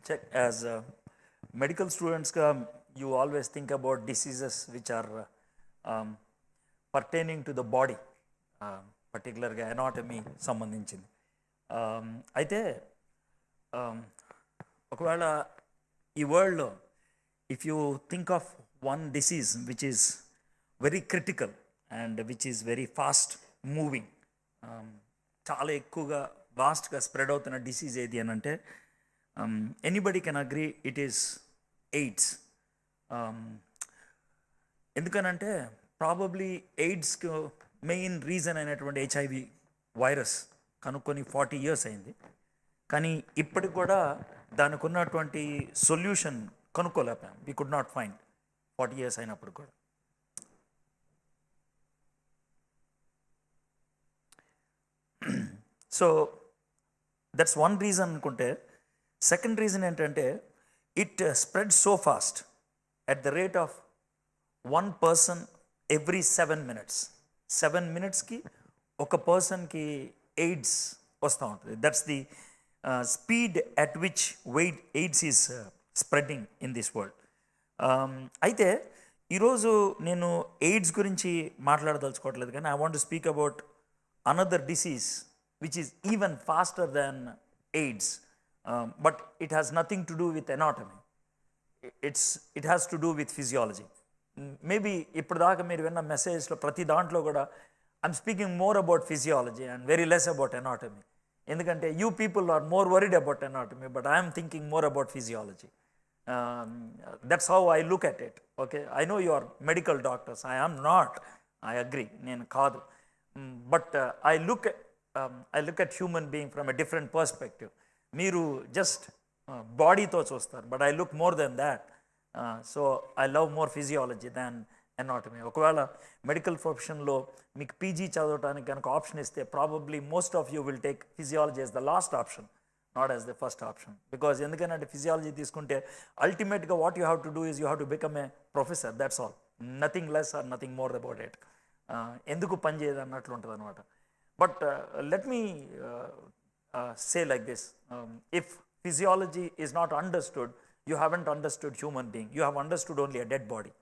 check as medical students you always think about diseases which are pertaining to the body, particularly anatomy సంబంధించింది. అయితే ఒకవేళ ఈ వరల్డ్లో if you think of one disease which is very critical and which is very fast moving, చాలా ఎక్కువగా వాస్ట్గా spread అవుతున్న disease ఏది అని అంటే anybody can agree it is AIDS. ఎందుకనంటే ప్రాబబ్లీ ఎయిడ్స్కి మెయిన్ రీజన్ అయినటువంటి హెచ్ఐవి వైరస్ కనుక్కొని 40 years అయింది, కానీ ఇప్పటికి కూడా దానికి ఉన్నటువంటి సొల్యూషన్ కనుక్కోలేకపోయాం. We could not find 40 years అయినప్పుడు కూడా. సో దట్స్ వన్ రీజన్ అనుకుంటే, సెకండ్ రీజన్ ఏంటంటే it spread so fast at the rate of 1 person every 7 minutes. 7 minutesకి ఒక పర్సన్కి ఎయిడ్స్ వస్తూ ఉంటుంది. That's the speed at which AIDS is spreading in this world. అయితే ఈరోజు నేను ఎయిడ్స్ గురించి మాట్లాడదలుచుకోవట్లేదు, కానీ I want to speak about another disease which is even faster than AIDS, but it has nothing to do with anatomy. It has to do with physiology. Maybe ఇప్పటిదాకా మీరు విన్న మెసేజ్లో ప్రతి దాంట్లో కూడా I'm speaking more about physiology and very less about anatomy. ఎందుకంటే you people are more worried about anatomy, but I'm thinking more about physiology. That's how I look at it. Okay, I know you are medical doctors, I am not, I agree, నేను కాదు. But I look at human being from a different perspective. మీరు just బాడీతో చూస్తారు, but I look more then that. So I love more physiology than anatomy. ఒకవేళ medical ప్రొఫెషన్లో మీకు PG చదవడానికి కనుక ఆప్షన్ ఇస్తే probably most of you will take physiology as the last option, not as the first option. Because ఎందుకంటే physiology తీసుకుంటే అల్టిమేట్గా what you have to do is you have to become a professor, that's all, nothing less or nothing more about it. ఎందుకు పని చేయదు అన్నట్లు ఉంటుంది అనమాట. But let me say like this, if physiology is not understood, you haven't understood human being, you have understood only a dead body,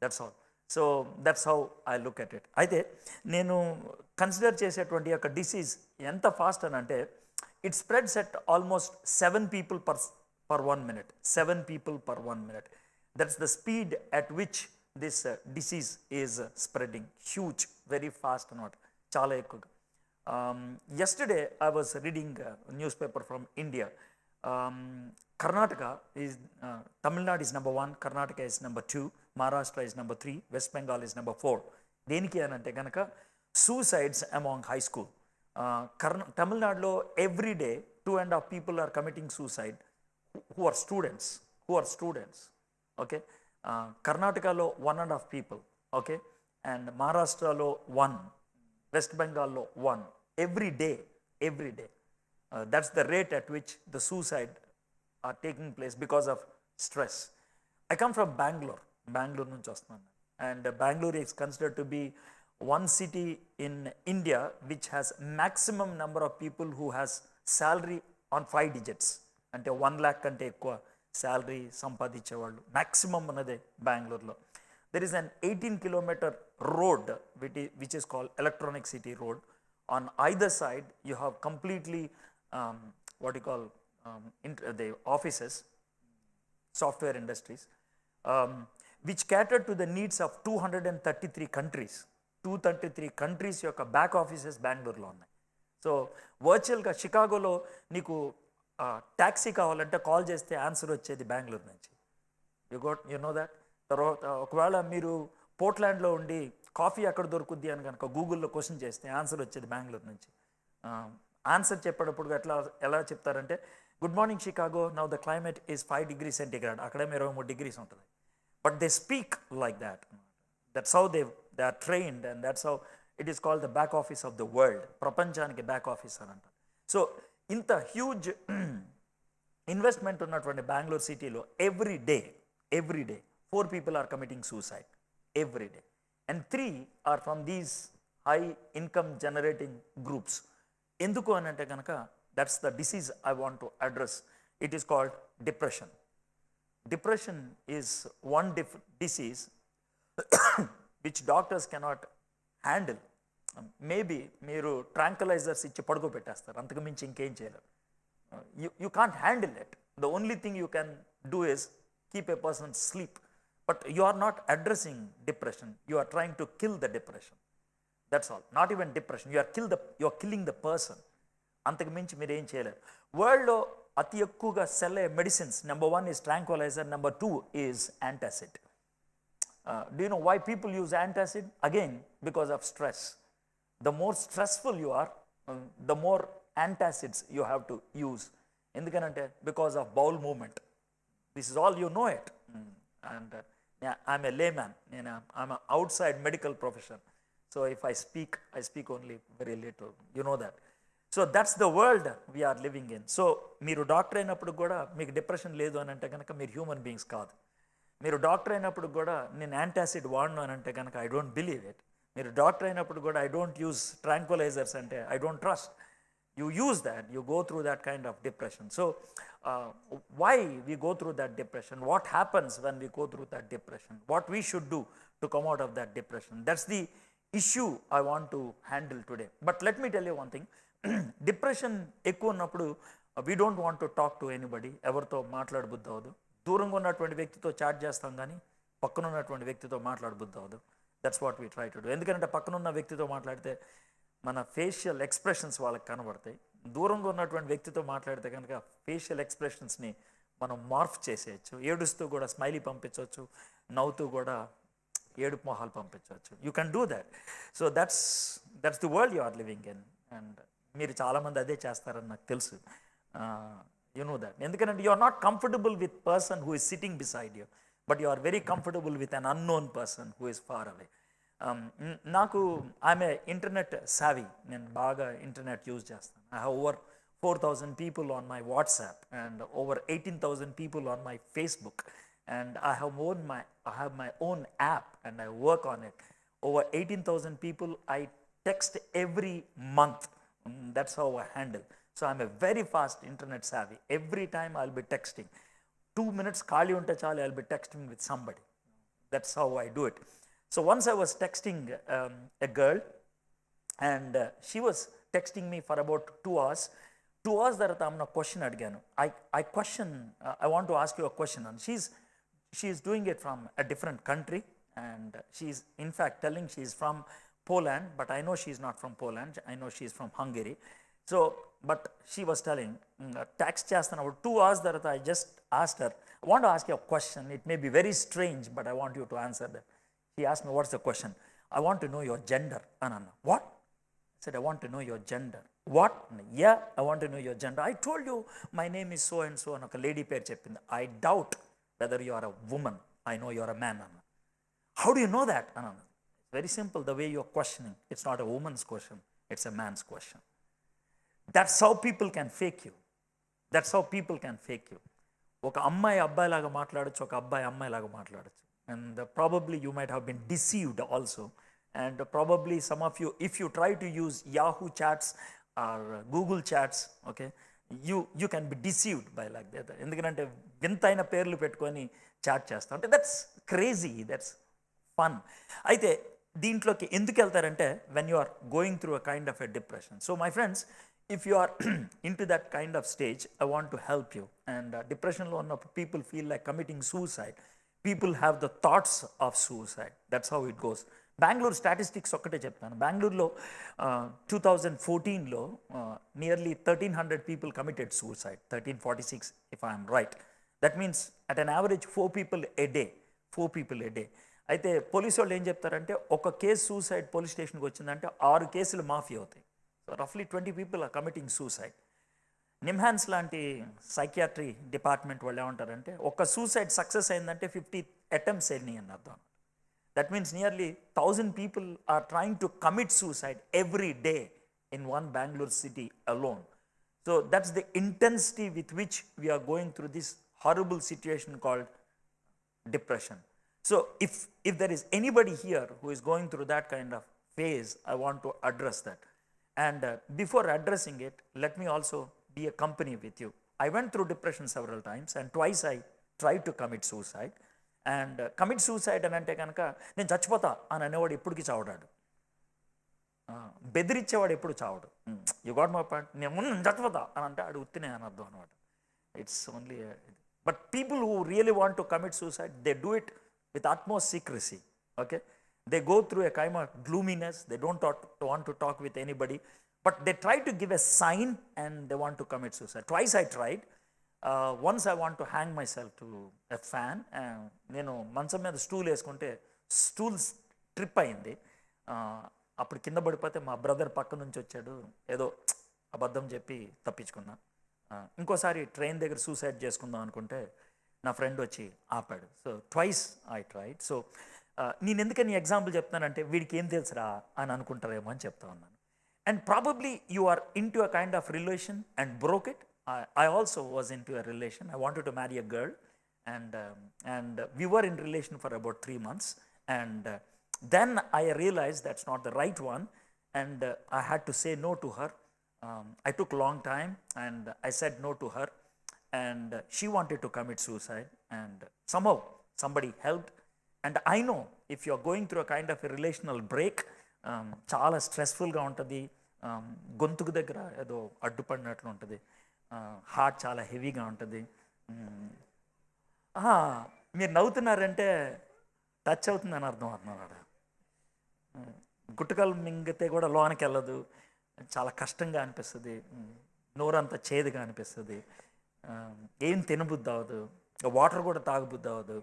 that's all. So that's how I look at it. అయితే నేను consider చేసేటువంటి ఒక disease ఎంత fast అని అంటే it spreads at almost 7 people per 1 minute. 7 people per 1 minute. That's the speed at which this disease is spreading. Huge, very fast అన్నమాట, చాలా ఎక్కువగా. Yesterday I was reading a newspaper from India. Karnataka is, Tamil Nadu is number 1, Karnataka is number 2, Maharashtra is number 3, West Bengal is number 4. దేనికి అని అంటే కనుక suicides among high school. తమిళనాడులో every day 2.5 people are committing suicide who are students. Okay, కర్ణాటకలో 1.5 people. Okay, and మహారాష్ట్రలో 1, West Bengal 1, every day. That's the rate at which the suicide are taking place because of stress. I come from Bangalore నుంచి వస్తున్నాను, and Bangalore is considered to be one city in India which has maximum number of people who has salary on 5 digits. అంటే 1 lakh కంటే ఎక్కువ salary సంపాదించేవాళ్ళు maximum ఉన్నదే బెంగళూరులో. There is an 18-kilometer road which is called Electronic City Road. On either side you have completely what you call the offices, software industries, which cater to the needs of 233 countries. 233 countries యొక్క back offices బెంగళూరులో ఉన్నాయి. So వర్చువల్గా షికాగోలో నీకు taxi కావాలంటే call చేస్తే answer వచ్చేది బెంగళూరు నుంచి. You know that. తర్వాత ఒకవేళ మీరు పోర్ట్లాండ్లో ఉండి కాఫీ ఎక్కడ దొరుకుద్ది అని కనుక గూగుల్లో క్వశ్చన్ చేస్తే ఆన్సర్ వచ్చేది బెంగళూరు నుంచి. ఆన్సర్ చెప్పేటప్పుడు ఎలా చెప్తారంటే, good morning Chicago, now the climate is 5 degrees centigrade. అక్కడేమో 23 degrees ఉంటుంది. But they speak like that. That's how they are trained and that's how it is called the back office of the world. ప్రపంచానికి back office అని అంటారు. So ఇంత huge investment ఉన్నటువంటి బెంగళూరు సిటీలో every day 4 people are committing suicide every day, and 3 are from these high income generating groups. ఎందుకు అని అంటే కనుక that's the disease I want to address It is called depression. Depression is one disease which doctors cannot handle. Maybe మీరు ట్రాంకులైజర్స్ ఇచ్చి పడుకోబెట్టేస్తారు, అంతకు మించి ఇంకేం చేయలేరు. You can't handle it. The only thing you can do is keep a person sleep. But you are not addressing depression. You are trying to kill the depression. That's all. Not even depression. You are killing the person. అంతకు మించి మీరు ఏం చేయలేరు. వరల్డ్లో అతి ఎక్కువగా cell అయ్యే medicines, number 1 is tranquilizer, number 2 is antacid. Do you know why people use antacid? Again, because of stress. The more stressful you are, the more antacids you have to use. ఎందుకనంటే because of bowel movement. This is all you know it. And I'm a layman. I'm an outside medical profession. So if I speak only very little. You know that. So that's the world we are living in. So మీరు doctor అయినప్పుడు కూడా మీకు depression లేదు అని అంటే కనుక మీరు human beings కాదు. మీరు డాక్టర్ అయినప్పుడు కూడా నేను యాంటాసిడ్ వాడను అని అంటే కనుక ఐ డోంట్ బిలీవ్ ఇట్. మీరు డాక్టర్ అయినప్పుడు కూడా ఐ డోంట్ యూజ్ ట్రాంకులైజర్స్ అంటే I don't trust. You use that, you go through that kind of depression. So why we go through that depression? What happens when we go through that depression? What we should do to come out of that depression? That's the issue I want to handle today. But let me tell you one thing. Depression ఎక్కువ ఉన్నప్పుడు we don't want to talk to anybody. ఎవరితో మాట్లాడబుద్ధి అవ్వదు. దూరంగా ఉన్నటువంటి వ్యక్తితో chat చేస్తాం కానీ పక్కన ఉన్నటువంటి వ్యక్తితో మాట్లాడబుద్ధి అవ్వదు. That's what we try to do. ఎందుకంటే పక్కన ఉన్న వ్యక్తితో మాట్లాడితే మన ఫేషియల్ ఎక్స్ప్రెషన్స్ వాళ్ళకి కనబడతాయి. దూరంగా ఉన్నటువంటి వ్యక్తితో మాట్లాడితే కనుక ఫేషియల్ ఎక్స్ప్రెషన్స్ని మనం మార్ఫ్ చేసేయచ్చు. ఏడుస్తూ కూడా స్మైలీ పంపించవచ్చు, నవ్వుతూ కూడా ఏడుపు మొహాలు పంపించవచ్చు. You can do that. So that's the world you are living in. And మీరు చాలామంది అదే చేస్తారని నాకు తెలుసు. You know that. ఎందుకంటే you are not comfortable with person who is sitting beside you, but you are very comfortable with an unknown person who is far away. నాకు ఆమె internet savvy, నేను బాగా ఇంటర్నెట్ యూజ్ చేస్తాను. I have over 4,000 people on my WhatsApp and over 18,000 people on my Facebook, and I have my own app and I work on it. Over 18,000 people I text every month. That's how I handle. So I'm a very fast internet savvy. Every time I'll be texting. 2 minutes khali unte chalu, I'll be texting with somebody. That's how I do it. So once I was texting a girl, and she was texting me for about 2 hours. 2 hours తర్వాత ఆమె నాకు question అడిగాను. I want to ask you a question. And she's doing it from a different country, and she's in fact telling she's from Poland, but I know she's not from Poland. I know she's from Hungary. So but she was telling, text చేస్తాను. 2 hours తర్వాత I just asked her, I want to ask you a question. It may be very strange, but I want you to answer that. He asked me, what's the question? I want to know your gender. Anna, what? I said, I want to know your gender. What? Yeah, I want to know your gender. I told you my name is so and so. And a lady pair cheppindi. I doubt whether you are a woman. I know you are a man. Anna. How do you know that? Anna, it's very simple. The way you are questioning, it's not a woman's question. It's a man's question. That's how people can fake you. That's how people can fake you. ఒక అమ్మాయి అబ్బాయి లాగా మాట్లాడచ్చు, ఒక అబ్బాయి అమ్మాయి లాగా మాట్లాడచ్చు. And probably you might have been deceived also. And probably some of you, if you try to use Yahoo chats or Google chats, okay, you can be deceived by like that. ఎందుకంటే వింతైన పేర్లు పెట్టుకొని chat చేస్తాం అంటే that's crazy, that's fun. అయితే దీంట్లోకి ఎందుకు వెళ్తారంటే when you are going through a kind of a depression. So my friends, if you are into that kind of stage, I want to help you. And depression lo ఉన్న people feel like committing suicide. People have the thoughts of suicide. That's how it goes. Bengaluru statistics ఒక్కటే చెప్తాను. బెంగళూరులో 2014లో nearly 1,300 people committed suicide. 1,346 if I am right. That means at an average 4 people a day. 4 people a day. అయితే police వాళ్ళు ఏం చెప్తారంటే ఒక case suicide police స్టేషన్కి వచ్చిందంటే 6 కేసులు మాఫీ అవుతాయి. సో రఫ్లీ 20 people are committing suicide. NIMHANS లాంటి సైకియాట్రీ డిపార్ట్మెంట్ వాళ్ళు ఏమంటారంటే ఒక సూసైడ్ సక్సెస్ అయిందంటే 50 attempts అయినాయి అని అర్థం. That means nearly 1,000 people are trying to commit suicide every day in one Bangalore city alone. So that's the intensity with which we are going through this horrible situation called depression. So if there is anybody here who is going through that kind of phase, I want to address that. And before addressing it, let me also be a company with you. I went through depression several times, and twice I tried to commit suicide. And commit suicide అని అంటే కనుక నేను చచ్చిపోతా అని అనేవాడు ఎప్పటికీ చావడాడు. బెదిరించేవాడు ఎప్పుడు చావడు. You got my point. నేను చచ్చిపోతా అని అంటే ఆడు ఉత్తినే అని అర్థం అనమాట. It's only but people who really want to commit suicide, they do it with utmost secrecy. Okay, they go through a kind of gloominess, they don't want to talk with anybody, but they try to give a sign and they want to commit suicide. Twice I tried. Once I want to hang myself to a fan. నేను మంచం మీద stool వేసుకుంటే stool trip అయింది. అప్పుడు కింద పడిపోతే మా brother పక్క నుంచి వచ్చాడు, ఏదో అబద్ధం చెప్పి తప్పించుకున్నా. ఇంకోసారి ట్రైన్ దగ్గర సూసైడ్ చేసుకుందాం అనుకుంటే నా ఫ్రెండ్ వచ్చి ఆపాడు. So twice I tried. So నేను ఎందుకని ఎగ్జాంపుల్ చెప్తానంటే వీడికి ఏం తెలుసురా అని అనుకుంటారేమో అని చెప్తా ఉన్నాను. And probably you are in to a kind of relation and broke it. I also was into a relation. I wanted to marry a girl, and we were in relation for about 3 months, and then I realized that's not the right one, and I had to say no to her. I took long time, and I said no to her, and she wanted to commit suicide, and somehow somebody helped. And I know if you're going through a kind of a relational break, చాలా స్ట్రెస్ఫుల్గా ఉంటుంది, గొంతుకు దగ్గర ఏదో అడ్డుపడినట్లు ఉంటుంది, heart చాలా హెవీగా ఉంటుంది. మీరు నవ్వుతున్నారంటే టచ్ అవుతుందని అర్థం అన్నమాట. గుట్టకలు మింగితే కూడా లోనికి వెళ్ళదు, చాలా కష్టంగా అనిపిస్తుంది, నోరంతా చేదుగా అనిపిస్తుంది, ఏం తినబుద్ధి అవ్వదు, వాటర్ కూడా తాగబుద్ధి అవ్వదు,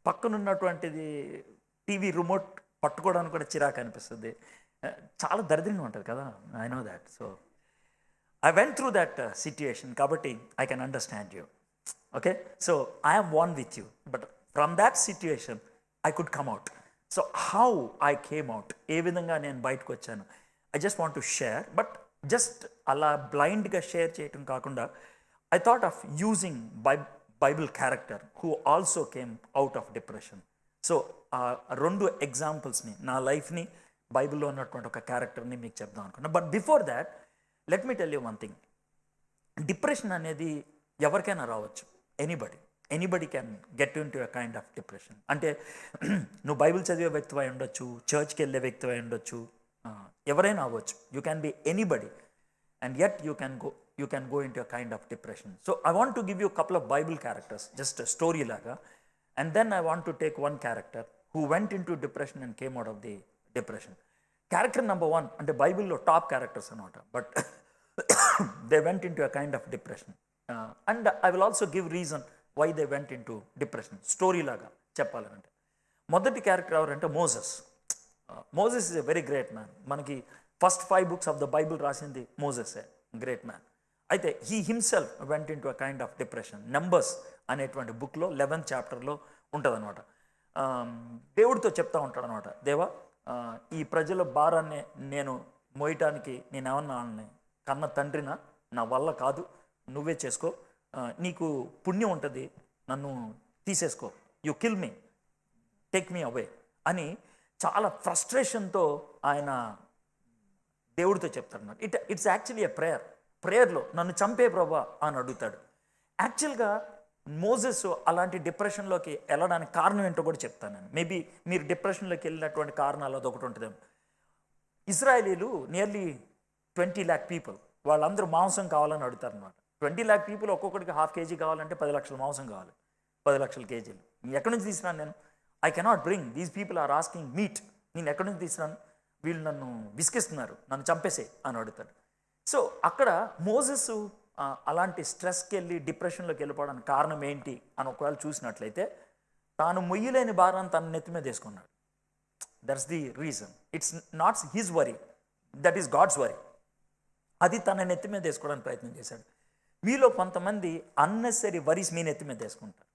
పక్కనున్నటువంటిది టీవీ రిమోట్ పట్టుకోవడానికి కూడా చిరాకు అనిపిస్తుంది, చాలా దరిద్రంగా ఉంటుంది కదా. I know that. So I went through that situation, kabatti I can understand you. Okay, so I am one with you, but from that situation I could come out. So how I came out, ఏ విధంగా నేను బయటకు వచ్చాను, I just want to share. But just అలా బ్లైండ్గా share చేయటం కాకుండా I thought of using Bible character who also came out of depression. So రెండు ఎగ్జాంపుల్స్ని, నా లైఫ్ని, బైబిల్లో ఉన్నటువంటి ఒక క్యారెక్టర్ని మీకు చెప్దాం అనుకున్నా. But before that let me tell you one thing. Depression అనేది ఎవరికైనా రావచ్చు. Anybody can get in to a kind of depression. అంటే నువ్వు బైబిల్ చదివే వ్యక్తి అయి ఉండొచ్చు, చర్చ్కి వెళ్ళే వ్యక్తి అయి ఉండొచ్చు, ఎవరైనా అవ్వచ్చు. You can be anybody and yet you can go in to a kind of depression. So I want to give you couple of Bible characters, just story లాగా. And then I want to take one character who went in to depression and came out of the depression. Character number 1 అంటే బైబిల్లో top characters అనమాట, but they went in to a kind of depression. And I will also give reason why they went in to depression, story లాగా చెప్పాలంటే. మొదటి character ఎవరంటే Moses. Moses is a very great man. మనకి first 5 books of the Bible రాసింది మోసెసే, great man. అయితే he himself went in to a kind of depression. Numbers అనేటువంటి బుక్లో 11th chapterలో ఉంటుంది అనమాట. దేవుడితో చెప్తా ఉంటాడు అనమాట, దేవా ఈ ప్రజల భారాన్ని నేను మోయటానికి నేనేమన్నా వాళ్ళని కన్న తండ్రినా, నా వల్ల కాదు, నువ్వే చేసుకో, నీకు పుణ్యం ఉంటుంది, నన్ను తీసేసుకో, you kill me, take me away అని చాలా ఫ్రస్ట్రేషన్తో ఆయన దేవుడితో చెప్తాడు. ఇట్స్ యాక్చువల్లీ ఎ ప్రేయర్లో నన్ను చంపే ప్రభా అని అడుగుతాడు. యాక్చువల్గా మోసెస్ అలాంటి డిప్రెషన్లోకి వెళ్ళడానికి కారణం ఏంటో కూడా చెప్తాను నేను. మేబీ మీరు డిప్రెషన్లోకి వెళ్ళినటువంటి కారణాలు అదొకటి ఉంటుందేమో. ఇజ్రాయేలీలు నియర్లీ 20 lakh people, వాళ్ళందరూ మాంసం కావాలని అడుగుతారు అనమాట. 20 lakh people ఒక్కొక్కడికి 1/2 kg కావాలంటే 10 లక్షల మాంసం కావాలి, 10 లక్షల కేజీలు. ఎక్కడి నుంచి తీసినాను నేను? I cannot bring, these people are asking meet, నేను ఎక్కడి నుంచి తీసినాను, వీళ్ళు నన్ను విసిగిస్తున్నారు, నన్ను చంపేసే అని అడుగుతాడు. సో అక్కడ మోసెస్ అలాంటి స్ట్రెస్కి వెళ్ళి డిప్రెషన్లోకి వెళ్ళిపోవడానికి కారణం ఏంటి అని ఒకవేళ చూసినట్లయితే, తాను మొయ్యలేని భారాన్ని తన నెత్తి మీద వేసుకున్నాడు. That's the reason. It's not his worry, that is God's worry. అది తన నెత్తి మీద వేసుకోవడానికి ప్రయత్నం చేశాడు. మీలో కొంతమంది అన్నెసరీ వరీస్ మీ నెత్తి మీద వేసుకుంటారు.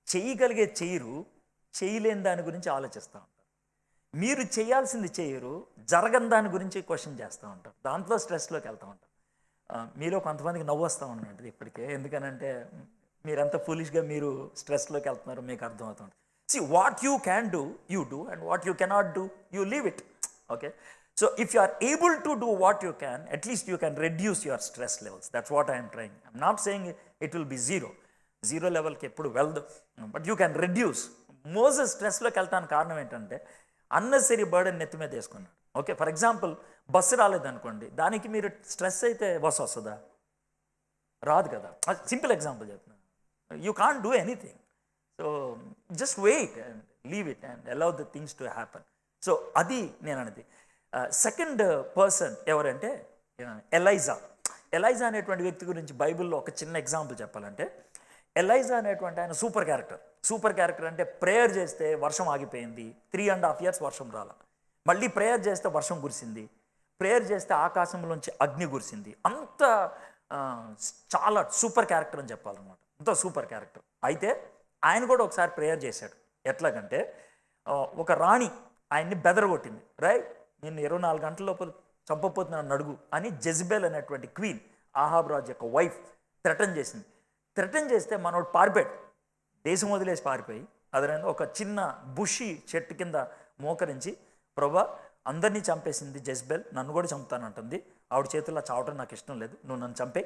చేయగలిగే చేయరు, చేయలేని దాని గురించి ఆలోచిస్తూ ఉంటారు. మీరు చేయాల్సింది చేయరు, జరగని దాని గురించి క్వశ్చన్ చేస్తూ ఉంటారు, దాంట్లో స్ట్రెస్లోకి వెళ్తూ ఉంటారు. మీలో కొంతమందికి నవ్వు వస్తూ ఉంటుంది ఇప్పటికే, ఎందుకనంటే మీరంతా ఫులిష్గా మీరు స్ట్రెస్లోకి వెళ్తున్నారు, మీకు అర్థమవుతుంది. See, what you can do, you do, and what you cannot do, you leave it. Okay? So if you are able to do what you can, at least you can reduce your stress levels. That's what I am trying. I'm not saying it will be zero లెవెల్కి ఎప్పుడు వెళ్దు, but you can reduce. Moses స్ట్రెస్లోకి వెళ్తాను కారణం ఏంటంటే unnecessary burden నెత్తి మీద వేసుకున్నాడు. ఓకే, ఫర్ ఎగ్జాంపుల్ బస్సు రాలేదనుకోండి, దానికి మీరు స్ట్రెస్ అయితే బస్సు వస్తుందా? రాదు కదా. సింపుల్ ఎగ్జాంపుల్ చెప్తున్నాను. You can't do anything. So just wait and leave it and allow the things to happen. So అది నేను అనేది. సెకండ్ పర్సన్ ఎవరంటే ఎలైజా. ఎలైజా అనేటువంటి వ్యక్తి గురించి బైబిల్లో ఒక చిన్న ఎగ్జాంపుల్ చెప్పాలంటే, ఎలైజా అనేటువంటి ఆయన సూపర్ క్యారెక్టర్ అంటే ప్రేయర్ చేస్తే వర్షం ఆగిపోయింది, 3.5 years వర్షం రాల. మళ్ళీ ప్రేయర్ చేస్తే వర్షం కురిసింది, ప్రేయర్ చేస్తే ఆకాశంలోంచి అగ్ని కురిసింది. అంత చాలా సూపర్ క్యారెక్టర్ అని చెప్పాలన్నమాట. అంత సూపర్ క్యారెక్టర్. అయితే ఆయన కూడా ఒకసారి ప్రేయర్ చేశాడు. ఎట్లాగంటే ఒక రాణి ఆయన్ని బెదరగొట్టింది. రైట్, నేను 24 గంటల లోపల చంపపోతున్నాను అడుగు అని జెజబెల్ అనేటువంటి క్వీన్, ఆహాబ్ రాజు యొక్క వైఫ్ థ్రెటన్ చేసింది. థ్రెటన్ చేస్తే మనోడు పారిపోయాడు, దేశం వదిలేసి పారిపోయి అదనంగా ఒక చిన్న బుషి చెట్టు కింద మోకరించి, ప్రభా అందరినీ చంపేసింది జెజబెల్, నన్ను కూడా చంపుతానంటుంది, ఆవిడ చేతుల్లో చావటం నాకు ఇష్టం లేదు, నువ్వు నన్ను చంపే,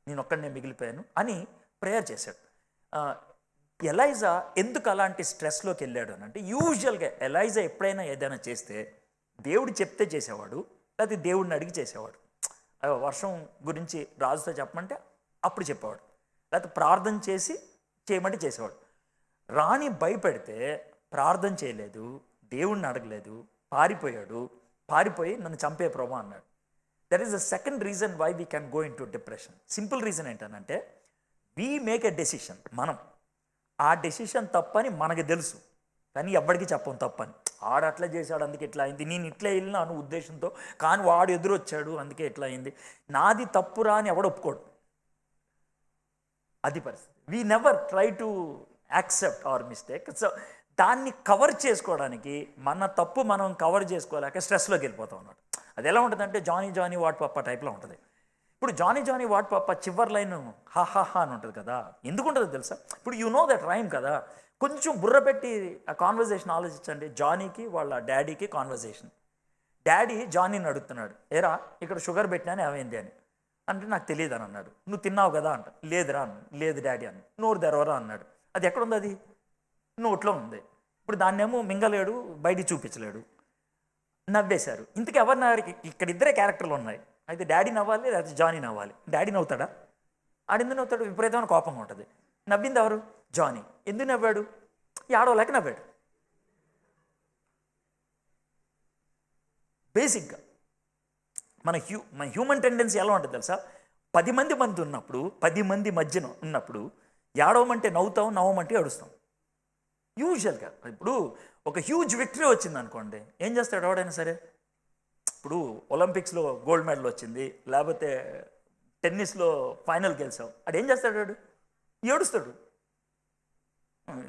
నేను ఒక్కడనే మిగిలిపోయాను అని ప్రేయర్ చేశాడు. ఎలైజా ఎందుకు అలాంటి స్ట్రెస్లోకి వెళ్ళాడు అని అంటే, యూజువల్గా ఎలైజా ఎప్పుడైనా ఏదైనా చేస్తే దేవుడు చెప్తే చేసేవాడు, లేకపోతే దేవుడిని అడిగి చేసేవాడు. వర్షం గురించి రాజుతో చెప్పమంటే అప్పుడు చెప్పేవాడు, లేకపోతే ప్రార్థన చేసి చేయమంటే చేసేవాడు. రాణి భయపెడితే ప్రార్థన చేయలేదు, దేవుణ్ణి అడగలేదు, పారిపోయి నన్ను చంపే ప్రభా అన్నాడు. That is the second reason why we can go in to depression. Simple reason ఏంటనంటే, వీ మేక్ ఎ డెసిషన్. మనం ఆ డెసిషన్ తప్పని మనకు తెలుసు, కానీ ఎవ్వడికి చెప్పం తప్పని. ఆడు అట్లా చేశాడు అందుకే ఇట్లా అయింది, నేను ఇట్లా వెళ్ళినాను ఉద్దేశంతో, కానీ వాడు ఎదురొచ్చాడు అందుకే ఇట్లా అయింది, నాది తప్పురా అని ఎవడు ఒప్పుకోడు. అది పరిస్థితి. We never try to accept our mistake. So దాన్ని కవర్ చేసుకోవడానికి, మన తప్పు మనం కవర్ చేసుకోలేక స్ట్రెస్లోకి వెళ్ళిపోతాం అన్నమాట. అది ఎలా ఉంటుందంటే జానీ వాట్ పప్ప టైప్లో ఉంటుంది. ఇప్పుడు జానీ వాట్ పప్ప చివరి లైన్ హా అని ఉంటుంది కదా. ఎందుకు ఉంటుందో తెలుసా? ఇప్పుడు యు నో దట్ రైమ్ కదా. కొంచెం బుర్ర పెట్టి ఆ కాన్వర్జేషన్ ఆలోచించండి. జానీకి వాళ్ళ డాడీకి కాన్వర్జేషన్. డాడీ జానీని అడుగుతున్నాడు, ఏరా ఇక్కడ షుగర్ పెట్టినాని ఏమైంది అని. అంటే నాకు తెలియదు అని అన్నాడు. నువ్వు తిన్నావు కదా అంట. లేదురా లేదు డాడీ అని. నోరు తెరవరా అన్నాడు. అది ఎక్కడుంది? అది నోట్లో ఉంది. ఇప్పుడు దాన్నేమో మింగలేడు, బయటికి చూపించలేడు. నవ్వేశారు. ఇంతకు ఎవరు నవ్వారు? ఇక్కడ ఇద్దరే క్యారెక్టర్లు ఉన్నాయి. అయితే డాడీ నవ్వాలి, లేకపోతే జానీ నవ్వాలి. డాడీ నవ్వుతాడా? ఆడెందుకు నవ్వుతాడు? విపరీతమైన కోపంగా ఉంటుంది. నవ్వింది ఎవరు? జానీ. ఎందుకు నవ్వాడు? ఆడవలేక నవ్వాడు. బేసిక్గా మన హ్యూమన్ టెండెన్సీ ఎలా ఉంటుంది తెలుసా? 10 మంది ఉన్నప్పుడు, 10 మంది మధ్యన ఉన్నప్పుడు ఏడవమంటే నవ్వుతాం, నవ్వమంటే ఏడుస్తాం యూజువల్గా. ఇప్పుడు ఒక హ్యూజ్ విక్టరీ వచ్చింది అనుకోండి, ఏం చేస్తాడు ఎవడైనా సరే? ఇప్పుడు ఒలింపిక్స్లో గోల్డ్ మెడల్ వచ్చింది, లేకపోతే టెన్నిస్లో ఫైనల్ గెలిచావు, అది ఏం చేస్తాడు? వాడు ఏడుస్తాడు.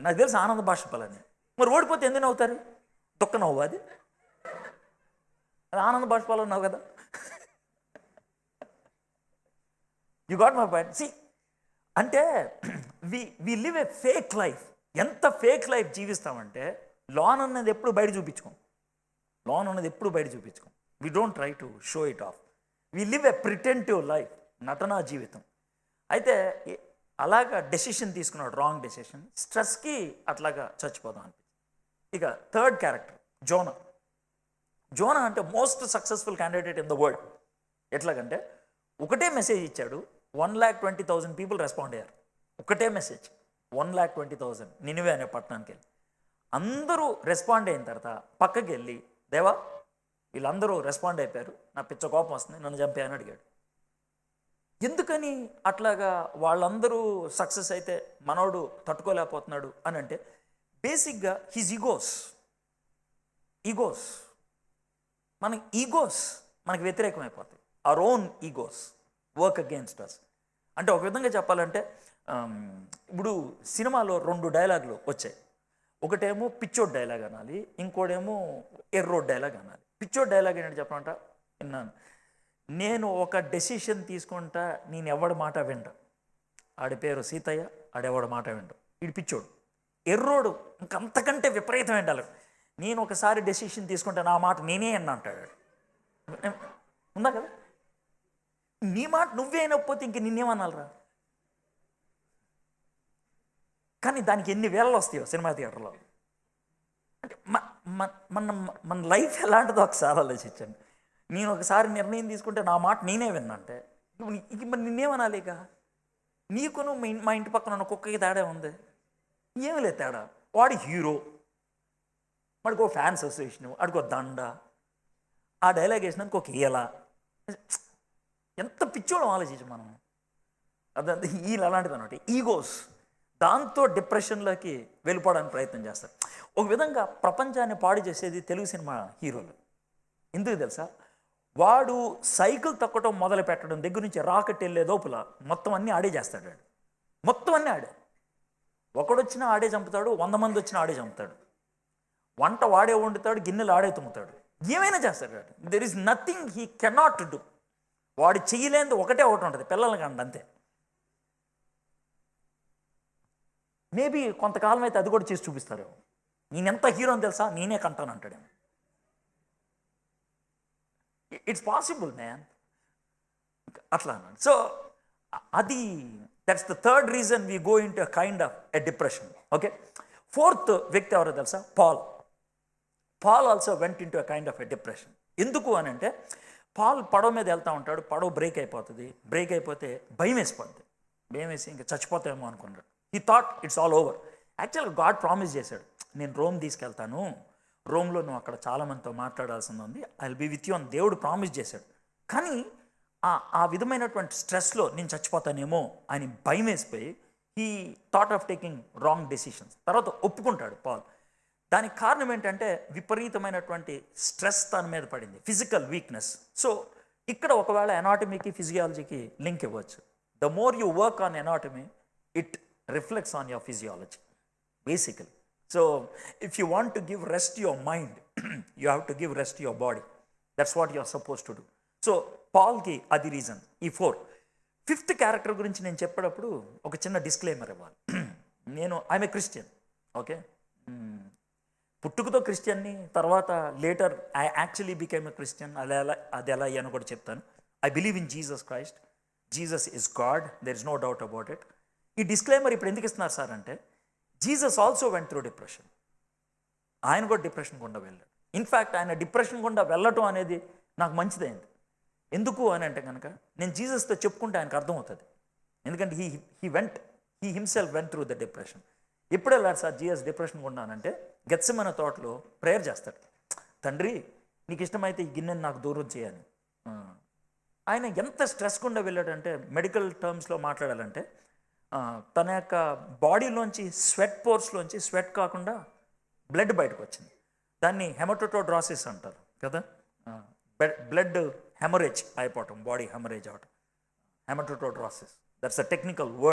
నాకు తెలుసు ఆనంద బాష్పాలని. మరి ఓడిపోతే ఎందుకు నవ్వుతారు? దుఃఖ నవ్వు. అది ఆనంద బాష్పాలు అన్నావు కదా. You got my point. See అంటే we live a fake life. ఎంత ఫేక్ లైఫ్ జీవిస్తామంటే లోన్ అన్నది ఎప్పుడు బయట చూపించుకోం. We don't try to show it off. We live a pretentive life, నటనా జీవితం. అయితే అలాగా డెసిషన్ తీసుకున్నాడు, రాంగ్ డెసిషన్, స్ట్రెస్కి అట్లాగా చచ్చిపోదాం అనిపించింది. ఇక థర్డ్ క్యారెక్టర్ జోనా అంటే most successful candidate in the world. ఎట్లాగంటే ఒకటే మెసేజ్ ఇచ్చాడు, 1,20,000 పీపుల్ రెస్పాండ్ అయ్యారు. ఒకటే మెసేజ్ 1,20,000 నినివే అనే పట్టణానికి వెళ్ళి. అందరూ రెస్పాండ్ అయిన తర్వాత పక్కకి వెళ్ళి, దేవా వీళ్ళందరూ రెస్పాండ్ అయిపోయారు, నా పిచ్చ కోపం వస్తుంది, నన్ను చంపేయని అడిగాడు. ఎందుకని అట్లాగా వాళ్ళందరూ సక్సెస్ అయితే మనోడు తట్టుకోలేకపోతున్నాడు అని అంటే, బేసిక్గా హిజ్ ఈగోస్ మనకి వ్యతిరేకమైపోతాయి. Our own egos work against us. అంటే ఒక విధంగా చెప్పాలంటే, ఇప్పుడు సినిమాలో 2 డైలాగులు వచ్చాయి. ఒకటేమో పిచ్చోడ్ డైలాగ్ అనాలి, ఇంకోటేమో ఎర్రోడ్ డైలాగ్ అనాలి. పిచ్చోడ్ డైలాగ్ ఏంటంటే చెప్పమంట, విన్నాను, నేను ఒక డెసిషన్ తీసుకుంటా, నేను ఎవడి మాట వింటా, ఆడి పేరు సీతయ్య, ఆడెవడి మాట వింటా, వీడు పిచ్చోడు. ఎర్రోడు ఇంకంతకంటే విపరీతమైన డైలాగ్, నేను ఒకసారి డెసిషన్ తీసుకుంటే నా మాట నేనే అని అంటాడు. ఉందా కదా? నీ మాట నువ్వే అయినకపోతే ఇంక నిన్నేమనాలరా? కానీ దానికి ఎన్ని వేలలో వస్తాయో సినిమా థియేటర్లో. అంటే మన మన లైఫ్ ఎలాంటిదో ఒకసారి ఆలోచించండి. నేను ఒకసారి నిర్ణయం తీసుకుంటే నా మాట నేనే విన్నా అంటే ఇక మరి నిన్నేమనాలి? ఇక నీకును మా ఇంటి పక్కన ఉన్న కుక్కకి తేడా ఉంది? ఏమి లేదు తేడా. వాడు హీరో, వాడికి ఒక ఫ్యాన్స్ అసోసియేషను, వాడికి ఒక దండ, ఆ డైలాగ్ వేసినందుకు ఒక ఈల. ఎంత పిచ్చోళం ఆలోచించు మనం. అదంతా వీళ్ళు అలాంటిది అనమాట, ఈగోస్. దాంతో డిప్రెషన్లోకి వెళ్ళిపోవడానికి ప్రయత్నం చేస్తారు. ఒక విధంగా ప్రపంచాన్ని పాడు చేసేది తెలుగు సినిమా హీరోలు. ఎందుకు తెలుసా? వాడు సైకిల్ తొక్కటం మొదలు పెట్టడం దగ్గర నుంచి రాకెట్ వెళ్ళే లోపల మొత్తం అన్నీ ఆడే చేస్తాడు. వాడు మొత్తం అన్నీ ఆడే. ఒకడొచ్చినా ఆడే చంపుతాడు, 100 మంది వచ్చినా ఆడే చంపుతాడు, వంట వాడే వండుతాడు, గిన్నెలు ఆడే తుమ్ముతాడు, ఏమైనా చేస్తాడు వాడు. There is nothing he cannot do. వాడు చేయలేనిది ఒకటే ఒకటి ఉంటుంది, పిల్లలకి అండి, అంతే. మేబీ కొంతకాలం అయితే అది కూడా చేసి చూపిస్తారు. నేనెంత హీరో అని తెలుసా, నేనే కంటాను అంటాడు. ఇట్స్ పాసిబుల్ మ్యాన్, అట్లా అన్నాడు. సో అది that's the third reason we go in to kind of a depression. Okay, fourth వ్యక్తి ఎవరో తెలుసా? Paul also went in to a kind of a depression. ఎందుకు అని అంటే, పాల్ పడవ మీద వెళ్తూ ఉంటాడు, పడవ బ్రేక్ అయిపోతుంది. బ్రేక్ అయిపోతే భయం వేసిపోద్ది. భయం వేసి ఇంకా చచ్చిపోతామేమో అనుకున్నాడు. He thought it's all over. యాక్చువల్గా గాడ్ ప్రామిస్ చేశాడు, నేను రోమ్ తీసుకెళ్తాను, రోమ్లో నువ్వు అక్కడ చాలామందితో మాట్లాడాల్సింది ఉంది, I will be with you అని దేవుడు ప్రామిస్ చేశాడు. కానీ ఆ విధమైనటువంటి స్ట్రెస్లో నేను చచ్చిపోతానేమో అని భయం వేసిపోయి he thought of taking wrong decisions. తర్వాత ఒప్పుకుంటాడు పాల్. దానికి కారణం ఏంటంటే విపరీతమైనటువంటి స్ట్రెస్ తన మీద పడింది, ఫిజికల్ వీక్నెస్. సో ఇక్కడ ఒకవేళ ఎనాటమీకి ఫిజియాలజీకి లింక్ ఇవ్వచ్చు. The more you work on anatomy, it reflects on your physiology basically. So if you want to give rest your mind, you have to give rest your body. That's what you are suppose to do. So పాల్కి అది రీజన్. ఈ 4. Fifth character గురించి నేను చెప్పేటప్పుడు ఒక చిన్న disclaimer ఇవ్వాలి. I'm a Christian. ఓకే, పుట్టుకతో క్రిస్టియన్ని, తర్వాత later I actually became a Christian. అది ఎలా అని కూడా చెప్తాను. I believe in Jesus Christ. Jesus is God, there is no doubt about it. ఈ డిస్క్లైమర్ ఇప్పుడు ఎందుకు ఇస్తున్నారు సార్ అంటే, Jesus also went through depression. ఆయన కూడా డిప్రెషన్ గుండా వెళ్ళాడు. ఇన్ఫ్యాక్ట్ ఆయన డిప్రెషన్ గుండా వెళ్ళటం అనేది నాకు మంచిదైంది. ఎందుకు అని అంటే కనుక, నేను జీసస్తో చెప్పుకుంటే ఆయనకు అర్థమవుతుంది. ఎందుకంటే he himself went through the depression. ఎప్పుడు వెళ్ళాడు సార్ జీసస్ డిప్రెషన్ ఉన్నానంటే, గెత్సెమనే తోటలో ప్రేయర్ చేస్తాడు, తండ్రి నీకు ఇష్టమైతే ఈ గిన్నెని నాకు దూరం చేయాలి. ఆయన ఎంత స్ట్రెస్ గుండా వెళ్ళాడంటే, మెడికల్ టర్మ్స్లో మాట్లాడాలంటే, తన యొక్క బాడీలోంచి స్వెట్ పోర్స్లోంచి స్వెట్ కాకుండా బ్లడ్ బయటకు వచ్చింది. దాన్ని హెమటోటోడ్రాసిస్ అంటారు కదా, బ్లడ్ హెమరేజ్ అయిపోవటం, బాడీ హెమరేజ్ అవటం, haematohidrosis. That's a technical word.